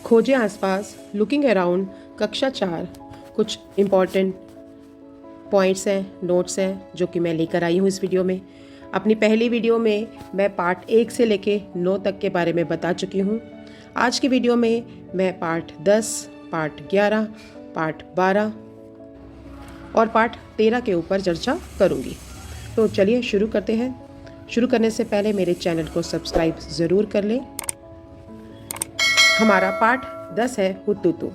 खोजें आसपास, looking around, कक्षा 4। कुछ इम्पॉर्टेंट पॉइंट्स हैं, नोट्स हैं जो कि मैं लेकर आई हूँ इस वीडियो में। अपनी पहली वीडियो में मैं पार्ट 1 से लेके 9 तक के बारे में बता चुकी हूँ। आज की वीडियो में मैं पार्ट 10, पार्ट 11, पार्ट 12 और पार्ट 13 के ऊपर चर्चा करूँगी। तो चलिए शुरू करते हैं। शुरू करने से पहले मेरे चैनल को सब्सक्राइब ज़रूर कर लें। हमारा पार्ट 10 है हुतुतु।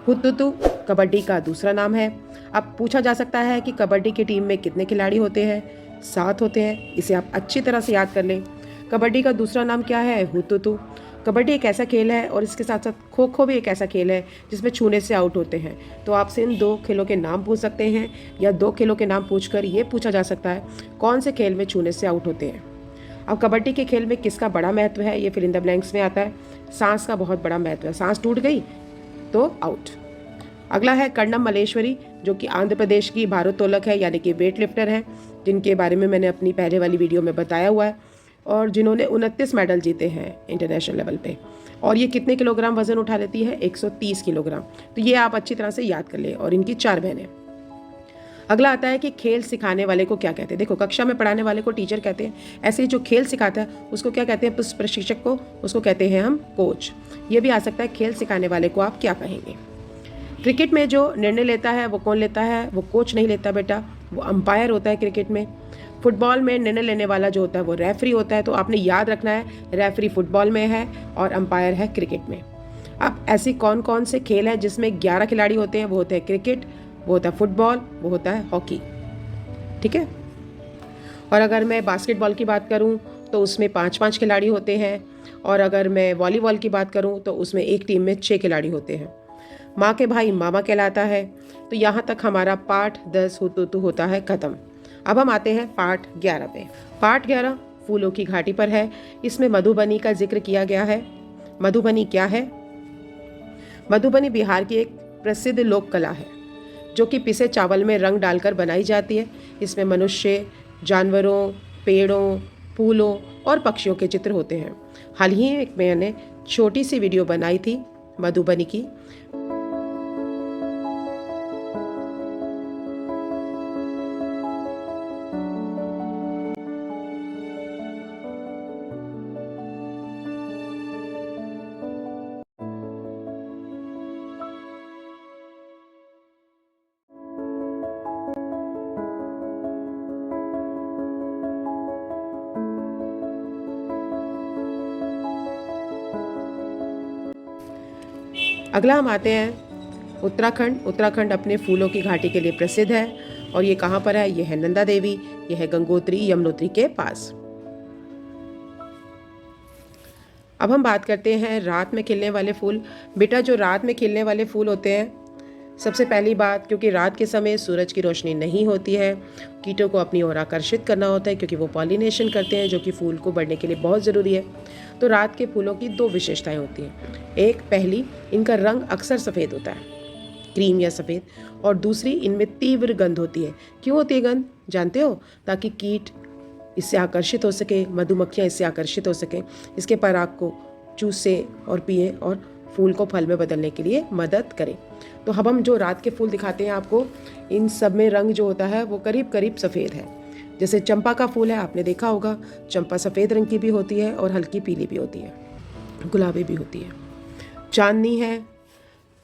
हुतुतु कबड्डी का दूसरा नाम है। अब पूछा जा सकता है कि कबड्डी की टीम में कितने खिलाड़ी होते हैं? 7 होते हैं। इसे आप अच्छी तरह से याद कर लें। कबड्डी का दूसरा नाम क्या है? हुतुतु। कबड्डी एक ऐसा खेल है और इसके साथ साथ खो खो भी एक ऐसा खेल है जिसमें छूने से आउट होते हैं। तो आपसे इन 2 खेलों के नाम पूछ सकते हैं या 2 खेलों के नाम पूछकर ये पूछा जा सकता है कौन से खेल में छूने से आउट होते हैं। अब कबड्डी के खेल में किसका बड़ा महत्व है, ये फिल इन द ब्लैंक्स में आता है। सांस का बहुत बड़ा महत्व है। सांस टूट गई तो आउट। अगला है कर्णम मल्लेश्वरी, जो कि आंध्र प्रदेश की भारोत्तोलक है, यानी कि वेट लिफ्टर है, जिनके बारे में मैंने अपनी पहले वाली वीडियो में बताया हुआ है और जिन्होंने 29 मेडल जीते हैं इंटरनेशनल लेवल पे। और ये कितने किलोग्राम वजन उठा लेती है? 130 किलोग्राम। तो ये आप अच्छी तरह से याद कर ले। और इनकी 4 बहनें। अगला आता है कि खेल सिखाने वाले को क्या कहते हैं। देखो, कक्षा में पढ़ाने वाले को टीचर कहते हैं। ऐसे ही जो खेल सिखाता है उसको क्या कहते हैं? प्रशिक्षक को, उसको कहते हैं हम कोच। ये भी आ सकता है खेल सिखाने वाले को आप क्या कहेंगे। क्रिकेट में जो निर्णय लेता है वो कौन लेता है? वो कोच नहीं लेता बेटा, वो अंपायर होता है क्रिकेट में। फुटबॉल में निर्णय लेने वाला जो होता है वो रेफरी होता है। तो आपने याद रखना है, रेफरी फुटबॉल में है और अंपायर है क्रिकेट में। अब ऐसी कौन कौन से खेल हैं जिसमें 11 खिलाड़ी होते हैं? वो होते हैं क्रिकेट, वो होता है फुटबॉल, वो होता है हॉकी। ठीक है। और अगर मैं बास्केटबॉल की बात करूं तो उसमें 5-5 खिलाड़ी होते हैं। और अगर मैं वॉलीबॉल की बात करूं तो उसमें एक टीम में 6 खिलाड़ी होते हैं। माँ के भाई मामा कहलाता है। तो यहाँ तक हमारा पार्ट 10 हुतुतु होता है ख़त्म। अब हम आते हैं पार्ट 11 पे। पार्ट 11 फूलों की घाटी पर है। इसमें मधुबनी का जिक्र किया गया है। मधुबनी क्या है? मधुबनी बिहार की एक प्रसिद्ध लोक कला है जो कि पिसे चावल में रंग डालकर बनाई जाती है। इसमें मनुष्य, जानवरों, पेड़ों, फूलों और पक्षियों के चित्र होते हैं। हाल ही में मैंने छोटी सी वीडियो बनाई थी मधुबनी की। अगला हम आते हैं उत्तराखंड। उत्तराखंड अपने फूलों की घाटी के लिए प्रसिद्ध है। और ये कहाँ पर है? ये है नंदा देवी। ये है गंगोत्री यमुनोत्री के पास। अब हम बात करते हैं रात में खिलने वाले फूल। बेटा, जो रात में खिलने वाले फूल होते हैं, सबसे पहली बात, क्योंकि रात के समय सूरज की रोशनी नहीं होती है, कीटों को अपनी ओर आकर्षित करना होता है क्योंकि वो पॉलिनेशन करते हैं, जो कि फूल को बढ़ने के लिए बहुत ज़रूरी है। तो रात के फूलों की 2 विशेषताएं होती हैं। एक, पहली, इनका रंग अक्सर सफ़ेद होता है, क्रीम या सफ़ेद। और दूसरी, इनमें तीव्र गंध होती है। क्यों होती है गंध? जानते हो? ताकि कीट इससे आकर्षित हो सके, मधुमक्खियाँ इससे आकर्षित हो सकें, इसके पराग को चूसे और पिए और फूल को फल में बदलने के लिए मदद करें। तो अब हम जो रात के फूल दिखाते हैं आपको, इन सब में रंग जो होता है वो करीब करीब सफ़ेद है। जैसे चंपा का फूल है, आपने देखा होगा, चंपा सफ़ेद रंग की भी होती है और हल्की पीली भी होती है, गुलाबी भी होती है। चांदनी है,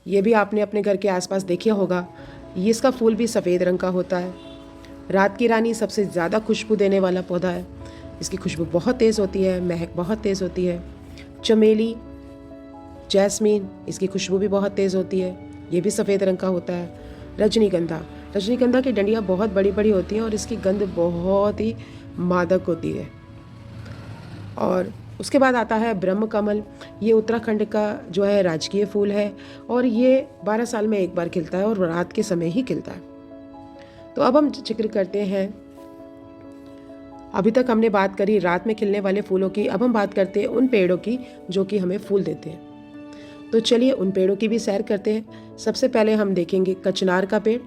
ये भी आपने अपने घर के आसपास देखा होगा, ये इसका फूल भी सफ़ेद रंग का होता है। रात की रानी सबसे ज़्यादा खुशबू देने वाला पौधा है। इसकी खुशबू बहुत तेज़ होती है, महक बहुत तेज़ होती है। चमेली, जैस्मीन, इसकी खुशबू भी बहुत तेज़ होती है, ये भी सफ़ेद रंग का होता है। रजनीगंधा, रजनीगंधा की डंडियाँ बहुत बड़ी बड़ी होती हैं और इसकी गंध बहुत ही मादक होती है। और उसके बाद आता है ब्रह्म कमल। ये उत्तराखंड का जो है राजकीय फूल है और ये 12 साल में एक बार खिलता है और रात के समय ही खिलता है। तो अब हम जिक्र करते हैं, अभी तक हमने बात करी रात में खिलने वाले फूलों की। अब हम बात करते हैं उन पेड़ों की जो कि हमें फूल देते हैं। तो चलिए उन पेड़ों की भी सैर करते हैं। सबसे पहले हम देखेंगे कचनार का पेड़।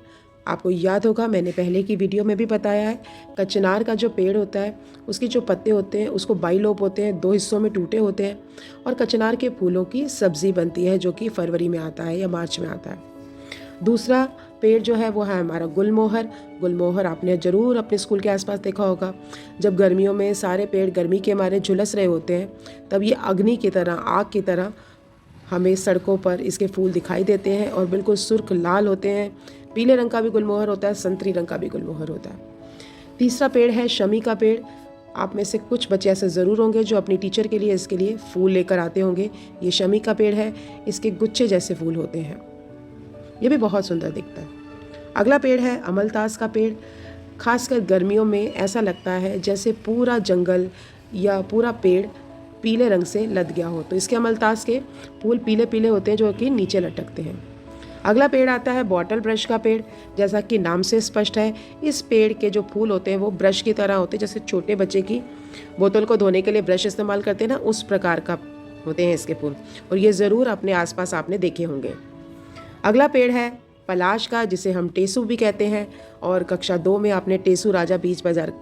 आपको याद होगा मैंने पहले की वीडियो में भी बताया है, कचनार का जो पेड़ होता है उसके जो पत्ते होते हैं उसको बाइलोब होते हैं, 2 हिस्सों में टूटे होते हैं और कचनार के फूलों की सब्जी बनती है जो कि फरवरी में आता है या मार्च में आता है। दूसरा पेड़ जो है वो है हमारा गुलमोहर। गुलमोहर आपने ज़रूर अपने स्कूल के आसपास देखा होगा। जब गर्मियों में सारे पेड़ गर्मी के मारे झुलस रहे होते हैं तब ये अग्नि की तरह, आग की तरह हमें सड़कों पर इसके फूल दिखाई देते हैं और बिल्कुल सुर्ख लाल होते हैं। पीले रंग का भी गुलमोहर होता है, संतरी रंग का भी गुलमोहर होता है। तीसरा पेड़ है शमी का पेड़। आप में से कुछ बच्चे ऐसे ज़रूर होंगे जो अपनी टीचर के लिए इसके लिए फूल लेकर आते होंगे। ये शमी का पेड़ है, इसके गुच्छे जैसे फूल होते हैं, ये भी बहुत सुंदर दिखता है। अगला पेड़ है अमलतास का पेड़। खासकर गर्मियों में ऐसा लगता है जैसे पूरा जंगल या पूरा पेड़ पीले रंग से लद गया हो, तो इसके अमलतास के फूल पीले पीले होते हैं जो कि नीचे लटकते हैं। अगला पेड़ आता है बॉटल ब्रश का पेड़। जैसा कि नाम से स्पष्ट है, इस पेड़ के जो फूल होते हैं वो ब्रश की तरह होते हैं, जैसे छोटे बच्चे की बोतल को धोने के लिए ब्रश इस्तेमाल करते हैं ना, उस प्रकार का होते हैं इसके फूल, और ये ज़रूर अपने आसपास आपने देखे होंगे। अगला पेड़ है पलाश का, जिसे हम टेसू भी कहते हैं, और कक्षा 2 में आपने टेसू राजा बीच बाजार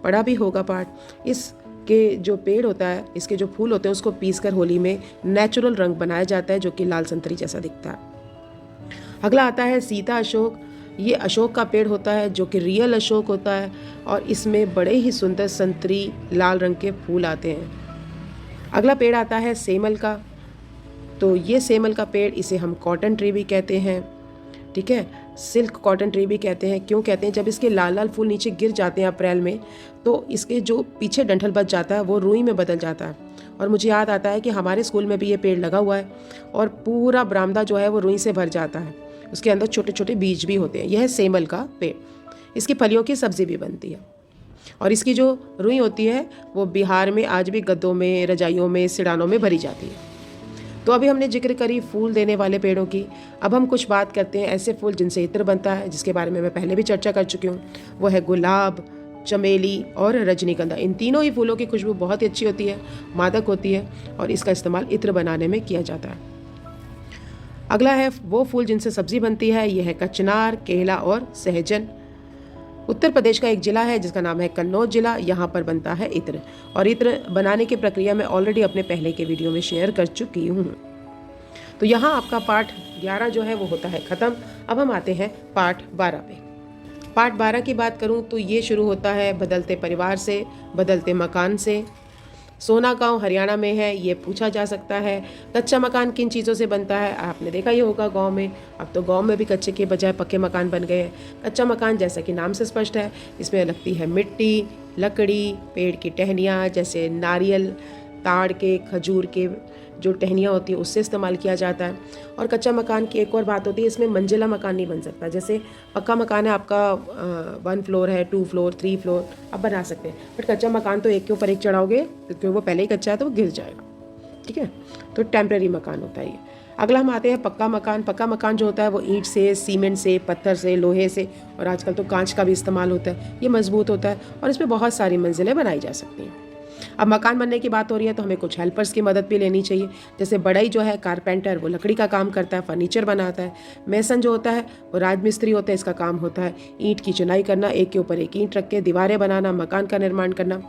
पढ़ा भी होगा पाठ। इसके जो पेड़ होता है, इसके जो फूल होते हैं उसको पीसकर होली में नेचुरल रंग बनाया जाता है जो कि लाल संतरी जैसा दिखता है। अगला आता है सीता अशोक। ये अशोक का पेड़ होता है जो कि रियल अशोक होता है और इसमें बड़े ही सुंदर संतरी लाल रंग के फूल आते हैं। अगला पेड़ आता है सेमल का। तो ये सेमल का पेड़, इसे हम कॉटन ट्री भी कहते हैं, ठीक है, सिल्क कॉटन ट्री भी कहते हैं। क्यों कहते हैं? जब इसके लाल लाल फूल नीचे गिर जाते हैं अप्रैल में, तो इसके जो पीछे डंठल बच जाता है वो रुई में बदल जाता है। और मुझे याद आता है कि हमारे स्कूल में भी ये पेड़ लगा हुआ है और पूरा बरामदा जो है वो रुई से भर जाता है, उसके अंदर छोटे छोटे बीज भी होते हैं। यह है सेमल का पेड़। इसकी फलियों की सब्जी भी बनती है और इसकी जो रुई होती है वो बिहार में आज भी गद्दों में, रजाइयों में, सिड़ानों में भरी जाती है। तो अभी हमने जिक्र करी फूल देने वाले पेड़ों की। अब हम कुछ बात करते हैं ऐसे फूल जिनसे इत्र बनता है, जिसके बारे में मैं पहले भी चर्चा कर चुकी हूँ। वो है गुलाब, चमेली और रजनीगंधा। इन तीनों ही फूलों की खुशबू बहुत ही अच्छी होती है, मादक होती है और इसका इस्तेमाल इत्र बनाने में किया जाता है। अगला है वो फूल जिनसे सब्जी बनती है। यह है कचनार, केला और सहजन। उत्तर प्रदेश का एक जिला है जिसका नाम है कन्नौज जिला। यहाँ पर बनता है इत्र, और इत्र बनाने की प्रक्रिया मैं ऑलरेडी अपने पहले के वीडियो में शेयर कर चुकी हूँ। तो यहाँ आपका पाठ 11 जो है वो होता है ख़त्म। अब हम आते हैं पाठ 12 पे। पाठ 12 की बात करूँ तो ये शुरू होता है बदलते परिवार से, बदलते मकान से। सोना गांव हरियाणा में है। ये पूछा जा सकता है कच्चा मकान किन चीज़ों से बनता है। आपने देखा ही होगा गांव में, अब तो गांव में भी कच्चे के बजाय पक्के मकान बन गए हैं। कच्चा मकान जैसा कि नाम से स्पष्ट है, इसमें लगती है मिट्टी, लकड़ी, पेड़ की टहनियाँ जैसे नारियल, ताड़ के, खजूर के जो टहनियाँ होती है उससे इस्तेमाल किया जाता है। और कच्चा मकान की एक और बात होती है, इसमें मंजिला मकान नहीं बन सकता। जैसे पक्का मकान है आपका 1 फ्लोर है, 2 फ्लोर, 3 फ्लोर आप बना सकते हैं, बट कच्चा मकान तो एक के ऊपर एक चढ़ाओगे क्योंकि वो पहले ही कच्चा है तो वो गिर जाएगा, ठीक है। तो टेम्प्रेरी मकान होता है ये। अगला हम आते हैं पक्का मकान। पक्का मकान जो होता है वो ईंट से, सीमेंट से, पत्थर से, लोहे से और आजकल तो कांच का भी इस्तेमाल होता है। ये मजबूत होता है और इसमें बहुत सारी मंजिलें बनाई जा सकती हैं। अब मकान बनने की बात हो रही है तो हमें कुछ हेल्पर्स की मदद भी लेनी चाहिए। जैसे बड़ाई जो है कारपेंटर, वो लकड़ी का काम करता है, फर्नीचर बनाता है। मेसन जो होता है वो राजमिस्त्री होता है, इसका काम होता है ईंट की चुनाई करना, एक के ऊपर एक ईंट रख के दीवारें बनाना, मकान का निर्माण करना।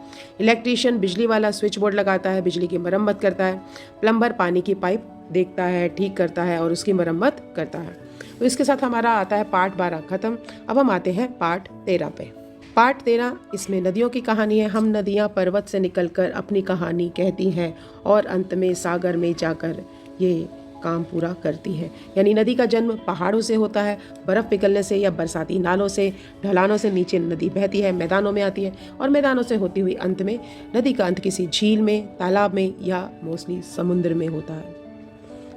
इलेक्ट्रीशियन बिजली वाला स्विच बोर्ड लगाता है, बिजली की मरम्मत करता है। प्लम्बर पानी की पाइप देखता है, ठीक करता है और उसकी मरम्मत करता है। तो इसके साथ हमारा आता है पाठ 12 खत्म। अब हम आते हैं पाठ 13 पे। पाठ 13, इसमें नदियों की कहानी है। हम नदियाँ पर्वत से निकलकर अपनी कहानी कहती हैं और अंत में सागर में जाकर ये काम पूरा करती है। यानी नदी का जन्म पहाड़ों से होता है, बर्फ़ पिघलने से या बरसाती नालों से, ढलानों से नीचे नदी बहती है, मैदानों में आती है और मैदानों से होती हुई अंत में नदी का अंत किसी झील में, तालाब में या मोस्टली समुद्र में होता है,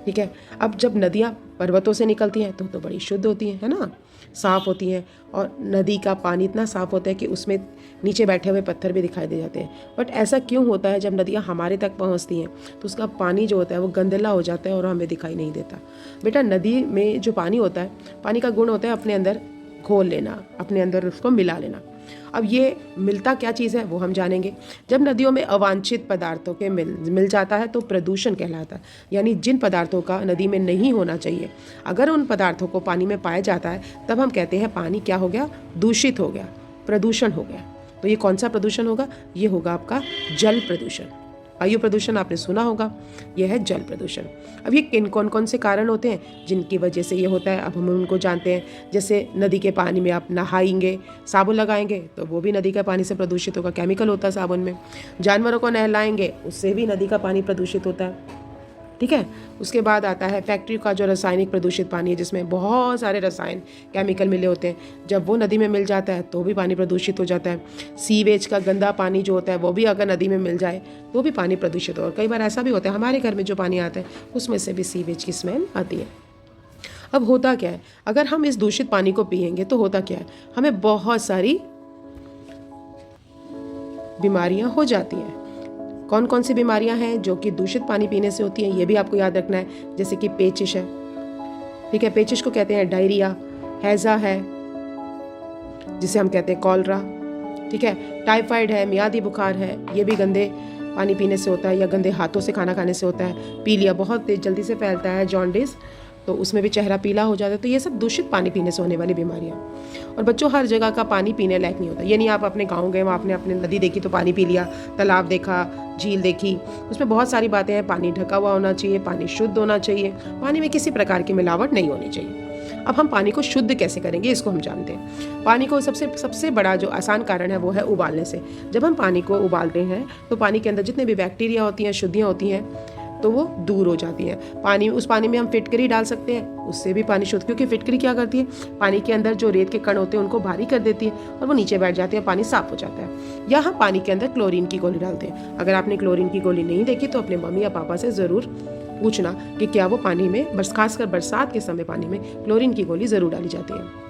ठीक है। अब जब नदियाँ पर्वतों से निकलती हैं तो बड़ी शुद्ध होती हैं, है ना, साफ़ होती हैं। और नदी का पानी इतना साफ़ होता है कि उसमें नीचे बैठे हुए पत्थर भी दिखाई दे जाते हैं। बट ऐसा क्यों होता है जब नदियाँ हमारे तक पहुँचती हैं तो उसका पानी जो होता है वो गंदला हो जाता है और हमें दिखाई नहीं देता। बेटा, नदी में जो पानी होता है, पानी का गुण होता है अपने अंदर घोल लेना, अपने अंदर उसको मिला लेना। अब ये मिलता क्या चीज़ है वो हम जानेंगे। जब नदियों में अवांछित पदार्थों के मिल जाता है तो प्रदूषण कहलाता है, यानी जिन पदार्थों का नदी में नहीं होना चाहिए, अगर उन पदार्थों को पानी में पाया जाता है तब हम कहते हैं पानी क्या हो गया, दूषित हो गया, प्रदूषण हो गया। तो ये कौन सा प्रदूषण होगा, ये होगा आपका जल प्रदूषण। वायु प्रदूषण आपने सुना होगा, यह है जल प्रदूषण। अब ये कौन कौन से कारण होते हैं जिनकी वजह से ये होता है, अब हम उनको जानते हैं। जैसे नदी के पानी में आप नहाएंगे, साबुन लगाएंगे तो वो भी नदी का पानी से प्रदूषित होगा, केमिकल होता है साबुन में। जानवरों को नहलाएंगे उससे भी नदी का पानी प्रदूषित होता है, ठीक है। उसके बाद आता है फैक्ट्री का जो रासायनिक प्रदूषित पानी है, जिसमें बहुत सारे रसायन केमिकल मिले होते हैं, जब वो नदी में मिल जाता है तो भी पानी प्रदूषित हो जाता है। सीवेज का गंदा पानी जो होता है वो भी अगर नदी में मिल जाए तो भी पानी प्रदूषित हो। और कई बार ऐसा भी होता है हमारे घर में जो पानी आता है उसमें से भी सीवेज की स्मेल आती है। अब होता क्या है, अगर हम इस दूषित पानी को पिएंगे तो होता क्या है, हमें बहुत सारी बीमारियां हो जाती हैं। कौन कौन सी बीमारियां हैं जो कि दूषित पानी पीने से होती हैं, ये भी आपको याद रखना है। जैसे कि पेचिश है, ठीक है, पेचिश को कहते हैं डायरिया, हैजा है जिसे हम कहते हैं कॉलरा, ठीक है, टाइफाइड है, मियादी बुखार है, ये भी गंदे पानी पीने से होता है या गंदे हाथों से खाना खाने से होता है। पीलिया बहुत जल्दी से फैलता है, जॉन्डिस, तो उसमें भी चेहरा पीला हो जाता है। तो ये सब दूषित पानी पीने से होने वाली बीमारियाँ। और बच्चों, हर जगह का पानी पीने लायक नहीं होता। ये नहीं आप अपने गाँव गए, वहाँ आपने अपने नदी देखी तो पानी पी लिया, तालाब देखा, झील देखी, उसमें बहुत सारी बातें हैं। पानी ढका हुआ होना चाहिए, पानी शुद्ध होना चाहिए, पानी में किसी प्रकार की मिलावट नहीं होनी चाहिए। अब हम पानी को शुद्ध कैसे करेंगे इसको हम जानते हैं। पानी को सबसे बड़ा जो आसान कारण है वो है उबालने से। जब हम पानी को उबालते हैं तो पानी के अंदर जितने भी बैक्टीरिया होती हैं, शुद्धियाँ होती हैं, तो वो दूर हो जाती हैं। उस पानी में हम फिटकरी डाल सकते हैं, उससे भी पानी शुद्ध, क्योंकि फिटकरी क्या करती है, पानी के अंदर जो रेत के कण होते हैं उनको भारी कर देती है और वो नीचे बैठ जाते हैं, पानी साफ हो जाता है। या हम पानी के अंदर क्लोरीन की गोली डालते हैं। अगर आपने क्लोरीन की गोली नहीं देखी तो अपने मम्मी या पापा से ज़रूर पूछना कि क्या वो पानी में, खासकर बरसात के समय पानी में क्लोरीन की गोली ज़रूर डाली जाती है।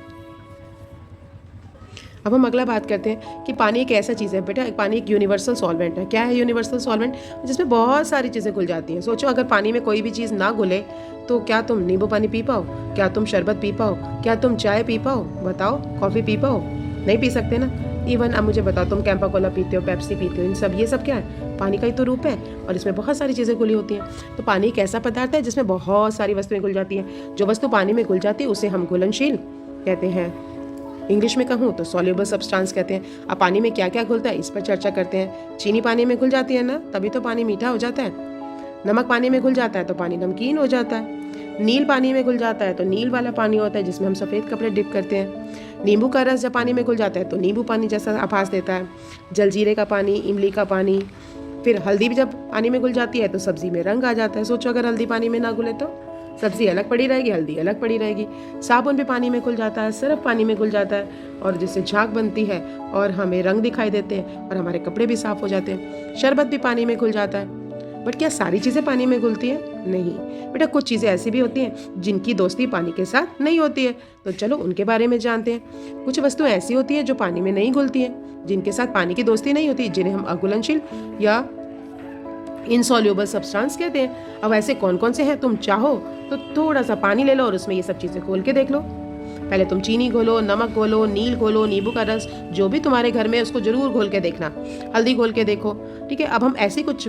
अब हम अगला बात करते हैं कि पानी एक ऐसा चीज़ है बेटा, पानी एक यूनिवर्सल सॉल्वेंट है। क्या है यूनिवर्सल सॉल्वेंट? जिसमें बहुत सारी चीज़ें घुल जाती हैं। सोचो, अगर पानी में कोई भी चीज़ ना घुले तो क्या तुम नींबू पानी पी पाओ? क्या तुम शरबत पी पाओ? क्या तुम चाय पी पाओ? बताओ, कॉफ़ी पी पाओ? नहीं पी सकते ना। इवन अब मुझे बताओ, तुम कैंपा कोला पीते हो, पेप्सी पीते हो, ये सब क्या है? पानी का ही तो रूप है और इसमें बहुत सारी चीज़ें घुली होती हैं। तो पानी एक ऐसा पदार्थ है जिसमें बहुत सारी वस्तुएं घुल जाती हैं। जो वस्तु पानी में घुल जाती है उसे हम घुलनशील कहते हैं। इंग्लिश में कहूँ तो सॉल्युबल सब्सटेंस कहते हैं। अब पानी में क्या क्या घुलता है इस पर चर्चा करते हैं। चीनी पानी में घुल जाती है ना, तभी तो पानी मीठा हो जाता है। नमक पानी में घुल जाता है तो पानी नमकीन हो जाता है। नील पानी में घुल जाता है तो नील वाला पानी होता है जिसमें हम सफ़ेद कपड़े डिप करते हैं। नींबू का रस जब पानी में घुल जाता है तो नींबू पानी जैसा आभास देता है। जलजीरे का पानी, इमली का पानी, फिर हल्दी भी जब पानी में घुल जाती है तो सब्जी में रंग आ जाता है। सोचो, अगर हल्दी पानी में ना घुले तो सब्जी अलग पड़ी रहेगी, हल्दी अलग पड़ी रहेगी। साबुन भी पानी में घुल जाता है, सिर्फ पानी में घुल जाता है और जिससे झाग बनती है और हमें रंग दिखाई देते हैं और हमारे कपड़े भी साफ हो जाते हैं। शरबत भी पानी में घुल जाता है। बट क्या सारी चीज़ें पानी में घुलती हैं? नहीं बेटा, कुछ चीज़ें ऐसी भी होती हैं जिनकी दोस्ती पानी के साथ नहीं होती है। तो चलो उनके बारे में जानते हैं। कुछ वस्तुएं ऐसी होती हैं जो पानी में नहीं घुलती हैं, जिनके साथ पानी की दोस्ती नहीं होती, जिन्हें हम अघुलनशील या इनसॉल्युबल सब्सटेंस कहते हैं। अब ऐसे कौन कौन से हैं? तुम चाहो तो थोड़ा सा पानी ले लो और उसमें ये सब चीज़ें घोल के देख लो। पहले तुम चीनी घोलो, नमक घोलो, नील घोलो, नींबू का रस, जो भी तुम्हारे घर में उसको जरूर घोल के देखना। हल्दी घोल के देखो, ठीक है। अब हम ऐसी कुछ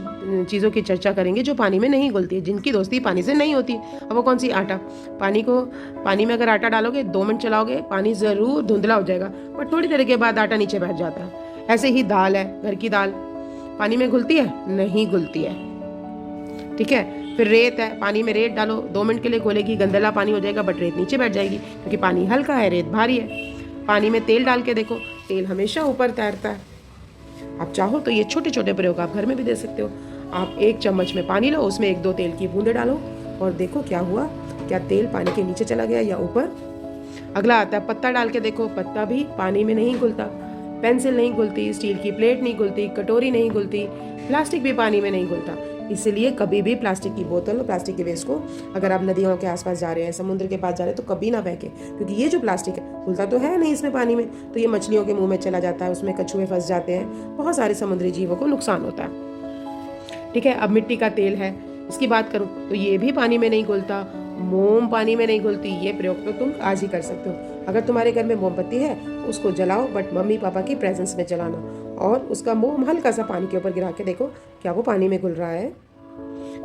चीज़ों की चर्चा करेंगे जो पानी में नहीं घुलती है, जिनकी दोस्ती पानी से नहीं होती। अब वो कौन सी? आटा। पानी में अगर आटा डालोगे, 2 मिनट चलाओगे, पानी ज़रूर धुंधला हो जाएगा, पर थोड़ी देर के बाद आटा नीचे बैठ जाता है। ऐसे ही दाल है, घर की दाल पानी में घुलती है? नहीं घुलती है, ठीक है। फिर रेत है, पानी में रेत डालो, 2 मिनट के लिए घोलेगी, गंदला पानी हो जाएगा, बट रेत नीचे बैठ जाएगी क्योंकि पानी हल्का है, रेत भारी है। पानी में तेल डाल के देखो, तेल हमेशा ऊपर तैरता है। आप चाहो तो ये छोटे छोटे प्रयोग आप घर में भी दे सकते हो। आप 1 चम्मच में पानी लो, उसमें 1-2 तेल की बूंदे डालो और देखो क्या हुआ, क्या तेल पानी के नीचे चला गया या ऊपर। अगला आता है पत्ता डाल के देखो, पत्ता भी पानी में नहीं घुलता। पेंसिल नहीं घुलती, स्टील की प्लेट नहीं घुलती, कटोरी नहीं घुलती, प्लास्टिक भी पानी में नहीं घुलता। इसलिए कभी भी प्लास्टिक की बोतल और प्लास्टिक के वेस्ट को, अगर आप नदियों के आसपास जा रहे हैं, समुद्र के पास जा रहे हैं, तो कभी ना फेंके, क्योंकि ये जो प्लास्टिक है घुलता तो है नहीं इसमें पानी में, तो ये मछलियों के मुंह में चला जाता है, उसमें कछुए फंस जाते हैं, बहुत सारे समुद्री जीवों को नुकसान होता है, ठीक है। अब मिट्टी का तेल है, इसकी बात करूँ तो ये भी पानी में नहीं घुलता। मोम पानी में नहीं घुलती। ये प्रयोग तो तुम आज ही कर सकते हो। अगर तुम्हारे घर में मोमबत्ती है उसको जलाओ, बट मम्मी पापा की प्रेजेंस में जलाना, और उसका मोम हल्का सा पानी के ऊपर गिरा के देखो क्या वो पानी में घुल रहा है।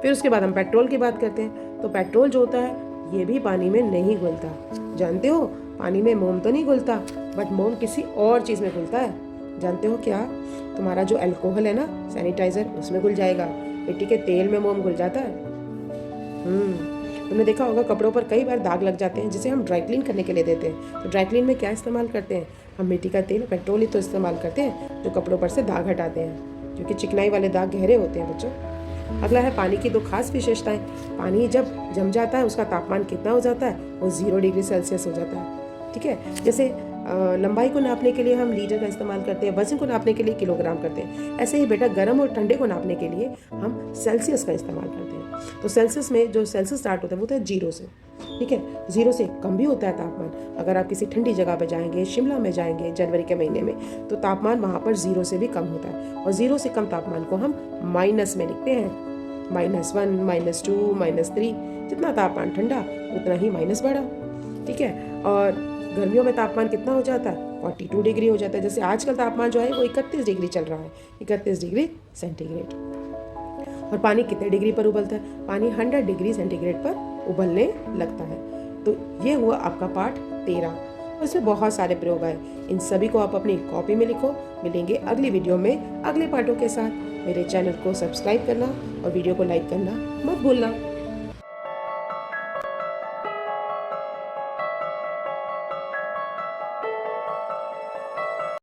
फिर उसके बाद हम पेट्रोल की बात करते हैं। तो पेट्रोल जो होता है ये भी पानी में नहीं घुलता। जानते हो, पानी में मोम तो नहीं घुलता, बट मोम किसी और चीज़ में घुलता है। जानते हो क्या? तुम्हारा जो अल्कोहल है ना, सैनिटाइजर, उसमें घुल जाएगा। मिट्टी के तेल में मोम घुल जाता है। तुमने देखा होगा कपड़ों पर कई बार दाग लग जाते हैं जिसे हम ड्राई क्लीन करने के लिए देते हैं। तो ड्राई क्लीन में क्या इस्तेमाल करते हैं? हम मिट्टी का तेल, पेट्रोल ही तो इस्तेमाल करते हैं जो कपड़ों पर से दाग हटाते हैं, क्योंकि चिकनाई वाले दाग गहरे होते हैं बच्चों। अगला है पानी की दो खास विशेषताएं। पानी जब जम जाता है उसका तापमान कितना हो जाता है? वो 0 डिग्री सेल्सियस हो जाता है। ठीक है, जैसे लंबाई को नापने के लिए हम लीटर का इस्तेमाल करते हैं, वजन को नापने के लिए किलोग्राम करते हैं, ऐसे ही बेटा गर्म और ठंडे को नापने के लिए हम सेल्सियस का इस्तेमाल करते हैं। तो सेल्सियस में जो सेल्सियस स्टार्ट होता है वो होता है 0 से। ठीक है, 0 से कम भी होता है तापमान। अगर आप किसी ठंडी जगह पर जाएंगे, शिमला में जाएंगे जनवरी के महीने में, तो तापमान वहाँ पर 0 से भी कम होता है। और 0 से कम तापमान को हम माइनस में लिखते हैं, -1, -2, -3। जितना तापमान ठंडा उतना ही माइनस बढ़ा। ठीक है, और गर्मियों में तापमान कितना हो जाता है? 42 डिग्री हो जाता है। जैसे आजकल तापमान जो है वो 31 डिग्री चल रहा है, 31 डिग्री सेंटीग्रेड। और पानी कितने डिग्री पर उबलता है? पानी 100 डिग्री सेंटीग्रेड पर उबलने लगता है। तो ये हुआ आपका पाठ 13। इसमें बहुत सारे प्रयोग आए। इन सभी को आप अपनी कॉपी में लिखो। मिलेंगे अगली वीडियो में अगले पाठों के साथ। मेरे चैनल को सब्सक्राइब करना और वीडियो को लाइक करना मत भूलना।